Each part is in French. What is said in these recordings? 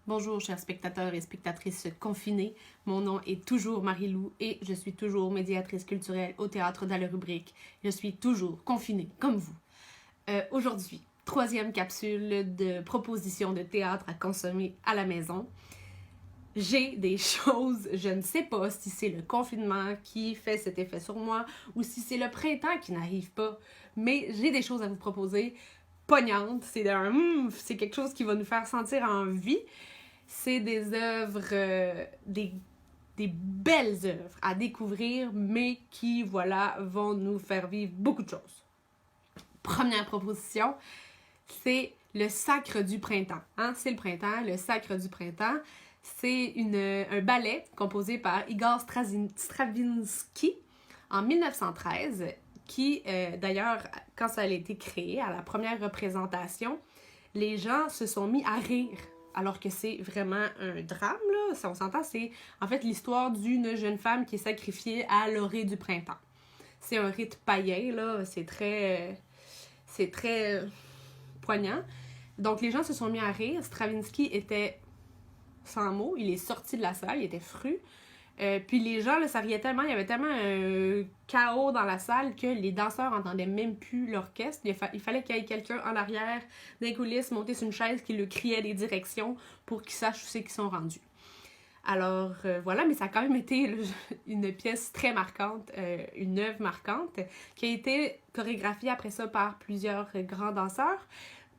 Bonjour chers spectateurs et spectatrices confinés, mon nom est toujours Marie-Lou et je suis toujours médiatrice culturelle au Théâtre dans la rubrique. Je suis toujours confinée comme vous. Aujourd'hui, troisième capsule de propositions de théâtre à consommer à la maison. J'ai des choses, je ne sais pas si c'est le confinement qui fait cet effet sur moi ou si c'est le printemps qui n'arrive pas, mais j'ai des choses à vous proposer poignantes. C'est quelque chose qui va nous faire sentir en vie. C'est des œuvres, des belles œuvres à découvrir, mais qui, voilà, vont nous faire vivre beaucoup de choses. Première proposition, c'est le Sacre du printemps. C'est le printemps, le Sacre du printemps. C'est un ballet composé par Igor Stravinsky en 1913, qui, d'ailleurs, quand ça a été créé, à la première représentation, les gens se sont mis à rire. Alors que c'est vraiment un drame, là. Si on s'entend, c'est en fait l'histoire d'une jeune femme qui est sacrifiée à l'orée du printemps. C'est un rite païen, là. C'est très poignant. Donc les gens se sont mis à rire. Stravinsky était sans mots. Il est sorti de la salle. Il était fru. Puis les gens, là, ça riait tellement, il y avait tellement un chaos dans la salle que les danseurs n'entendaient même plus l'orchestre. Il fallait qu'il y ait quelqu'un en arrière, dans les coulisses, monté sur une chaise, qui lui criait des directions pour qu'ils sachent où c'est qu'ils sont rendus. Alors voilà, mais ça a quand même été une pièce très marquante, une œuvre marquante, qui a été chorégraphiée après ça par plusieurs grands danseurs.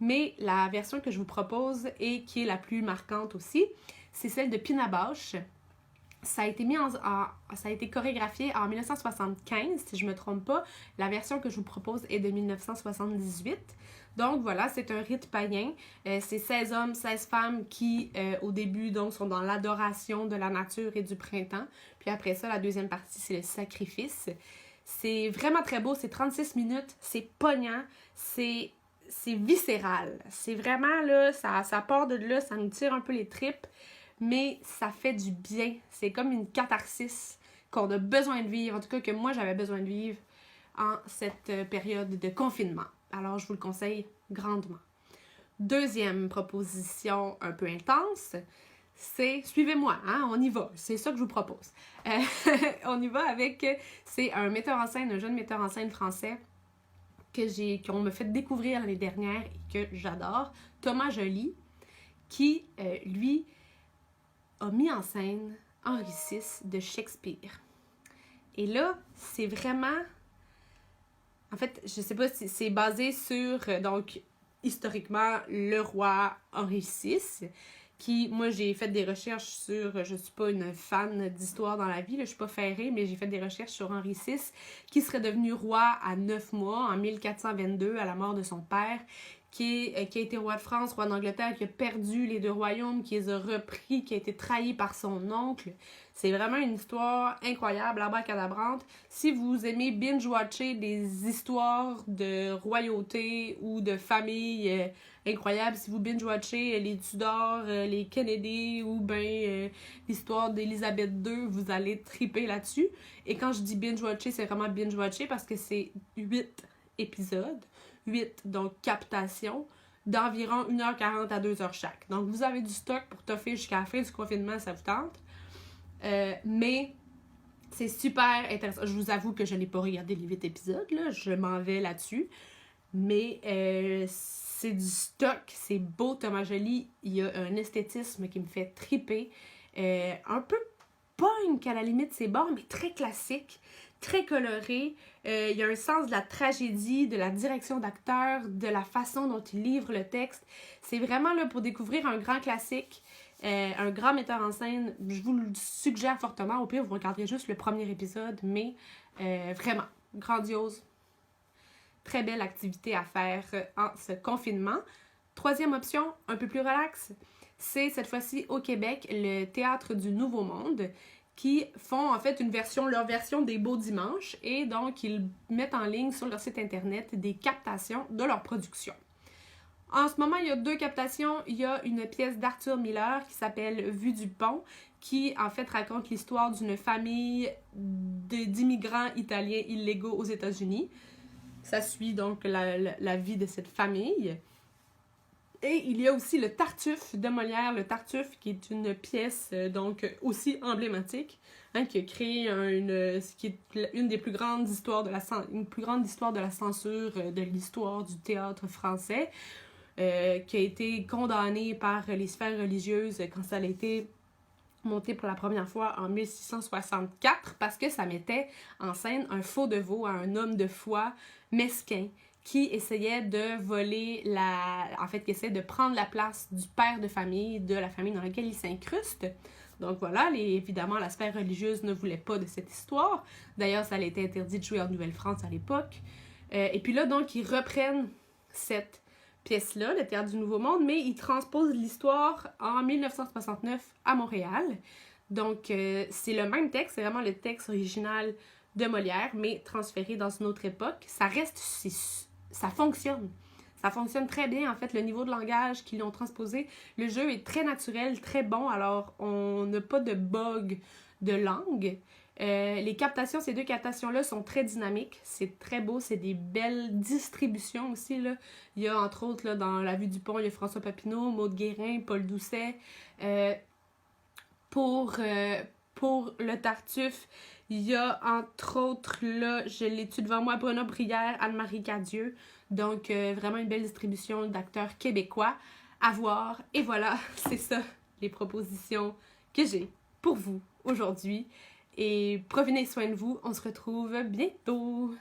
Mais la version que je vous propose et qui est la plus marquante aussi, c'est celle de Pina Bausch. Ça a été chorégraphié en 1975, si je ne me trompe pas. La version que je vous propose est de 1978. Donc voilà, c'est un rite païen. C'est 16 hommes, 16 femmes qui, au début, donc, sont dans l'adoration de la nature et du printemps. Puis après ça, la deuxième partie, c'est le sacrifice. C'est vraiment très beau, c'est 36 minutes, c'est poignant, c'est viscéral. C'est vraiment, là, ça part de là, ça nous tire un peu les tripes. Mais ça fait du bien. C'est comme une catharsis qu'on a besoin de vivre, en tout cas que moi j'avais besoin de vivre en cette période de confinement. Alors je vous le conseille grandement. Deuxième proposition un peu intense, c'est suivez-moi, on y va. C'est ça que je vous propose. On y va avec, c'est un metteur en scène, un jeune metteur en scène français qu'on me fait découvrir l'année dernière et que j'adore, Thomas Joly, qui, lui, a mis en scène Henri VI de Shakespeare. Et là, c'est vraiment... En fait, je sais pas si c'est basé sur, donc, historiquement, le roi Henri VI, qui, moi, j'ai fait des recherches sur... Je suis pas une fan d'histoire dans la vie, là, je suis pas ferrée, mais j'ai fait des recherches sur Henri VI, qui serait devenu roi à 9 mois, en 1422, à la mort de son père, qui a été roi de France, roi d'Angleterre, qui a perdu les deux royaumes, qui les a repris, qui a été trahi par son oncle. C'est vraiment une histoire incroyable, abracadabrante. Si vous aimez binge-watcher des histoires de royauté ou de famille incroyables, si vous binge-watchez les Tudors, les Kennedy ou bien l'histoire d'Élisabeth II, vous allez triper là-dessus. Et quand je dis binge-watcher, c'est vraiment binge-watcher parce que c'est 8 épisodes. 8, donc captation, d'environ 1h40 à 2h chaque. Donc, vous avez du stock pour toffer jusqu'à la fin du confinement, ça vous tente. Mais c'est super intéressant. Je vous avoue que je n'ai pas regardé les 8 épisodes, là. Je m'en vais là-dessus. Mais c'est du stock, c'est beau, Thomas Joly. Il y a un esthétisme qui me fait triper. Un peu punk à la limite, c'est bon, mais très classique. Très coloré, il y a un sens de la tragédie, de la direction d'acteur, de la façon dont il livre le texte. C'est vraiment là pour découvrir un grand classique, un grand metteur en scène. Je vous le suggère fortement. Au pire, vous regarderez juste le premier épisode, mais vraiment, grandiose. Très belle activité à faire en ce confinement. Troisième option, un peu plus relax, c'est cette fois-ci au Québec, le Théâtre du Nouveau Monde, qui font en fait leur version des Beaux Dimanches et donc ils mettent en ligne sur leur site internet des captations de leur production. En ce moment, il y a 2 captations. Il y a une pièce d'Arthur Miller qui s'appelle Vue du pont, qui en fait raconte l'histoire d'une famille d'immigrants italiens illégaux aux États-Unis. Ça suit donc la vie de cette famille. Et il y a aussi le Tartuffe de Molière, le Tartuffe qui est une pièce donc aussi emblématique, hein, qui a créé qui est une des plus grandes histoires une plus grande histoire de la censure de l'histoire du théâtre français, qui a été condamnée par les sphères religieuses quand ça a été monté pour la première fois en 1664 parce que ça mettait en scène un faux de veau à un homme de foi mesquin qui essayait de voler qui essayait de prendre la place du père de famille, de la famille dans laquelle il s'incruste. Donc voilà, évidemment, la sphère religieuse ne voulait pas de cette histoire. D'ailleurs, ça a été interdit de jouer en Nouvelle-France à l'époque. Et puis là, donc, ils reprennent cette pièce-là, le Théâtre du Nouveau Monde, mais ils transposent l'histoire en 1969 à Montréal. Donc, c'est le même texte, c'est vraiment le texte original de Molière, mais transféré dans une autre époque. Ça fonctionne. Ça fonctionne très bien, en fait, le niveau de langage qu'ils ont transposé. Le jeu est très naturel, très bon, alors on n'a pas de bug de langue. Les captations, ces deux captations-là sont très dynamiques, c'est très beau, c'est des belles distributions aussi, là. Il y a, entre autres, là, dans La Vue du Pont, il y a François Papineau, Maude Guérin, Paul Doucet. Pour le Tartuffe, il y a, entre autres, là, je l'ai-tu devant moi, Bruno Brière, Anne-Marie Cadieux. Donc, vraiment une belle distribution d'acteurs québécois à voir. Et voilà, c'est ça, les propositions que j'ai pour vous aujourd'hui. Et prenez soin de vous, on se retrouve bientôt!